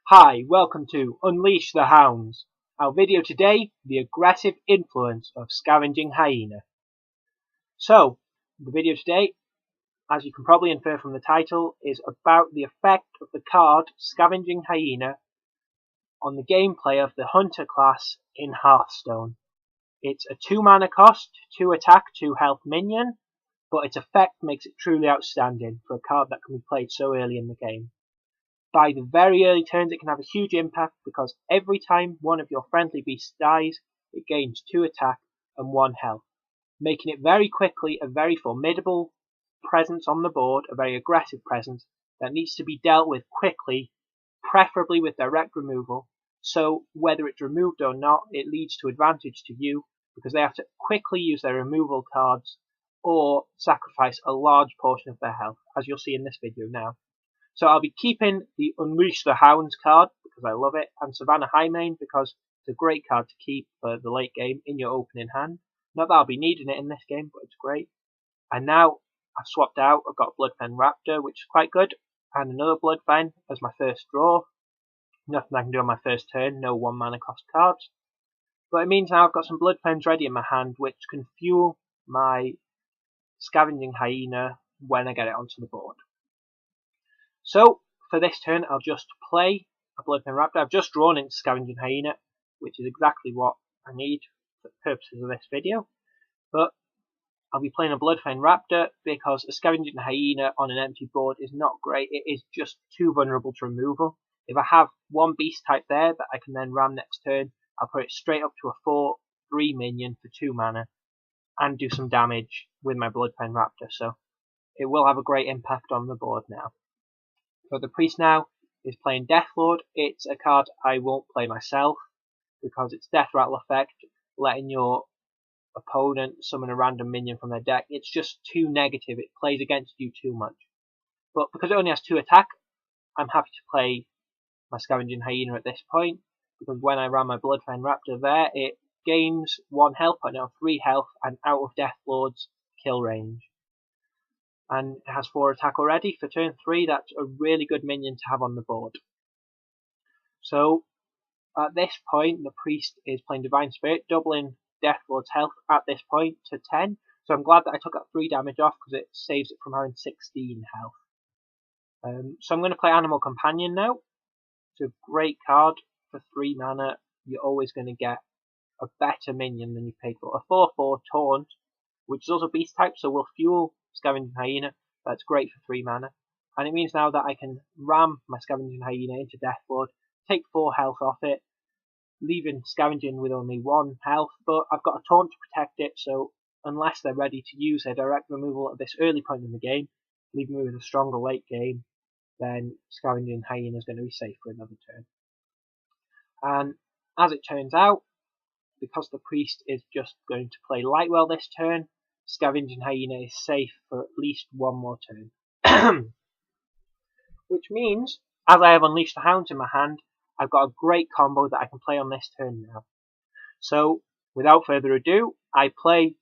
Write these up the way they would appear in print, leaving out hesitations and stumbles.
Hi, welcome to Unleash the Hounds. Our video today, the aggressive influence of Scavenging Hyena. So, the video today, as you can probably infer from the title, is about the effect of the card Scavenging Hyena on the gameplay of the Hunter class in Hearthstone. It's a 2 mana cost, 2 attack, 2 health minion, but its effect makes it truly outstanding for a card that can be played so early in the game. By the very early turns it can have a huge impact because every time one of your friendly beasts dies, it gains 2 attack and 1 health, making it very quickly a very formidable presence on the board, a very aggressive presence that needs to be dealt with quickly, preferably with direct removal, so whether it's removed or not, it leads to advantage to you because they have to quickly use their removal cards or sacrifice a large portion of their health, as you'll see in this video now. So I'll be keeping the Unleash the Hounds card because I love it, and Savannah Highmane because it's a great card to keep for the late game in your opening hand. Not that I'll be needing it in this game, but it's great. And now I've swapped out, I've got Bloodfen Raptor, which is quite good, and another Bloodfen as my first draw. Nothing I can do on my first turn, no 1 mana cost cards. But it means now I've got some Bloodfens ready in my hand, which can fuel my Scavenging Hyena when I get it onto the board. So, for this turn, I'll just play a Bloodfen Raptor. I've just drawn into Scavenging Hyena, which is exactly what I need for the purposes of this video. But I'll be playing a Bloodfen Raptor because a Scavenging Hyena on an empty board is not great. It is just too vulnerable to removal. If I have one beast type there that I can then ram next turn, I'll put it straight up to a 4/3 minion for 2 mana and do some damage with my Bloodfen Raptor. So it will have a great impact on the board now. But the priest now is playing Deathlord. It's a card I won't play myself because it's Death Rattle effect, letting your opponent summon a random minion from their deck. It's just too negative. It plays against you too much. But because it only has 2 attack, I'm happy to play my Scavenging Hyena at this point because when I ran my Bloodfen Raptor there, it gains 1 health, but now 3 health and out of Deathlord's kill range. And it has 4 attack already for turn 3. That's a really good minion to have on the board. So at this point the priest is playing Divine Spirit, doubling Deathlord's health at this point to 10. So I'm glad that I took that 3 damage off because it saves it from having 16 health. So I'm going to play Animal Companion now. It's a great card for 3 mana. You're always going to get a better minion than you paid for. A 4/4 Taunt, which is also beast type, so will fuel Scavenging Hyena. That's great for 3 mana. And it means now that I can ram my Scavenging Hyena into Deathlord, take 4 health off it, leaving Scavenging with only 1 health, but I've got a Taunt to protect it, so unless they're ready to use their direct removal at this early point in the game, leaving me with a stronger late game, then Scavenging Hyena is going to be safe for another turn. And as it turns out, because the priest is just going to play Lightwell this turn, Scavenging Hyena is safe for at least 1 more turn. Which means, as I have Unleashed the Hounds in my hand, I've got a great combo that I can play on this turn now. So, without further ado, I play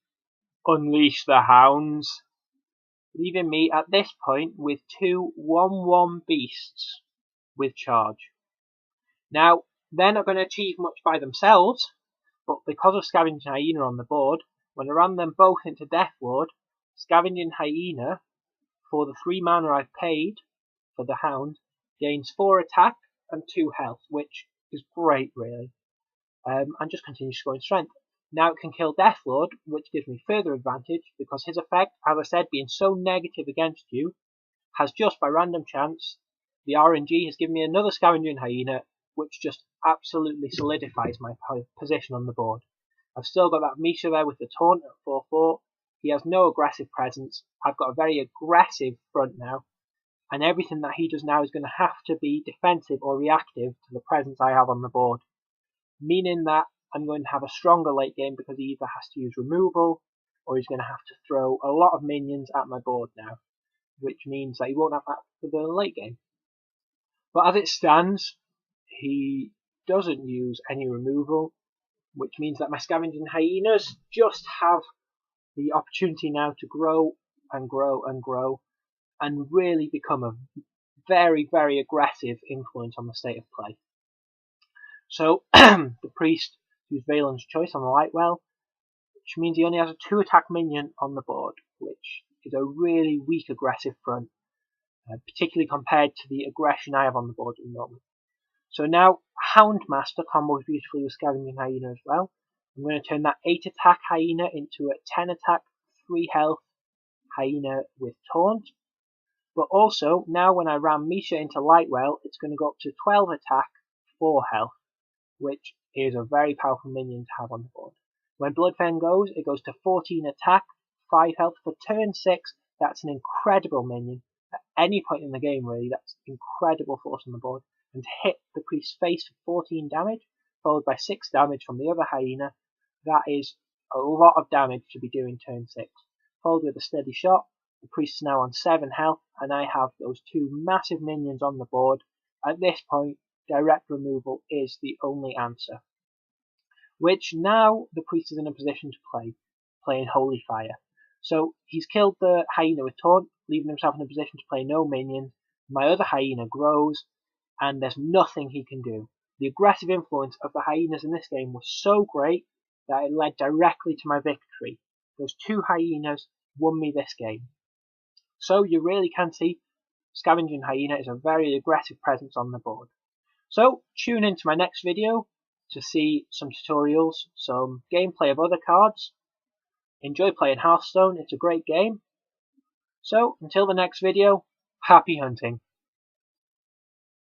Unleash the Hounds, leaving me at this point with 2 1/1 beasts with charge. Now, they're not going to achieve much by themselves, but because of Scavenging Hyena on the board, when I ran them both into Deathlord, Scavenging Hyena, for the 3 mana I've paid for the Hound, gains 4 attack and 2 health, which is great really, and just continues scoring strength. Now it can kill Deathlord, which gives me further advantage, because his effect, as I said, being so negative against you, has just by random chance, the RNG has given me another Scavenging Hyena, which just absolutely solidifies my position on the board. I've still got that Misha there with the Taunt at 4/4. He has no aggressive presence. I've got a very aggressive front now, and everything that he does now is going to have to be defensive or reactive to the presence I have on the board, meaning that I'm going to have a stronger late game because he either has to use removal or he's going to have to throw a lot of minions at my board now, which means that he won't have that for the late game. But as it stands, he doesn't use any removal, which means that my Scavenging Hyenas just have the opportunity now to grow and grow and grow and really become a very, very aggressive influence on the state of play. So the priest used Valen's Choice on the Lightwell, which means he only has a 2 attack minion on the board, which is a really weak aggressive front, particularly compared to the aggression I have on the board at the moment. So now Houndmaster combos beautifully with Scavenging Hyena as well. I'm going to turn that 8 attack Hyena into a 10 attack, 3 health Hyena with Taunt. But also, now when I ram Misha into Lightwell, it's going to go up to 12 attack, 4 health, which is a very powerful minion to have on the board. When Bloodfen goes, it goes to 14 attack, 5 health. For turn 6, that's an incredible minion. At any point in the game, really, that's incredible force on the board. And to hit the priest's face for 14 damage, followed by 6 damage from the other Hyena, that is a lot of damage to be doing turn 6. Followed with a steady shot, the priest is now on 7 health, and I have those 2 massive minions on the board. At this point, direct removal is the only answer. Which now the priest is in a position to playing Holy Fire. So he's killed the Hyena with Taunt, leaving himself in a position to play no minions. My other Hyena grows, and there's nothing he can do. The aggressive influence of the Hyenas in this game was so great that it led directly to my victory. Those 2 Hyenas won me this game. So you really can see Scavenging Hyena is a very aggressive presence on the board. So tune into my next video to see some tutorials, some gameplay of other cards. Enjoy playing Hearthstone, it's a great game. So until the next video, happy hunting.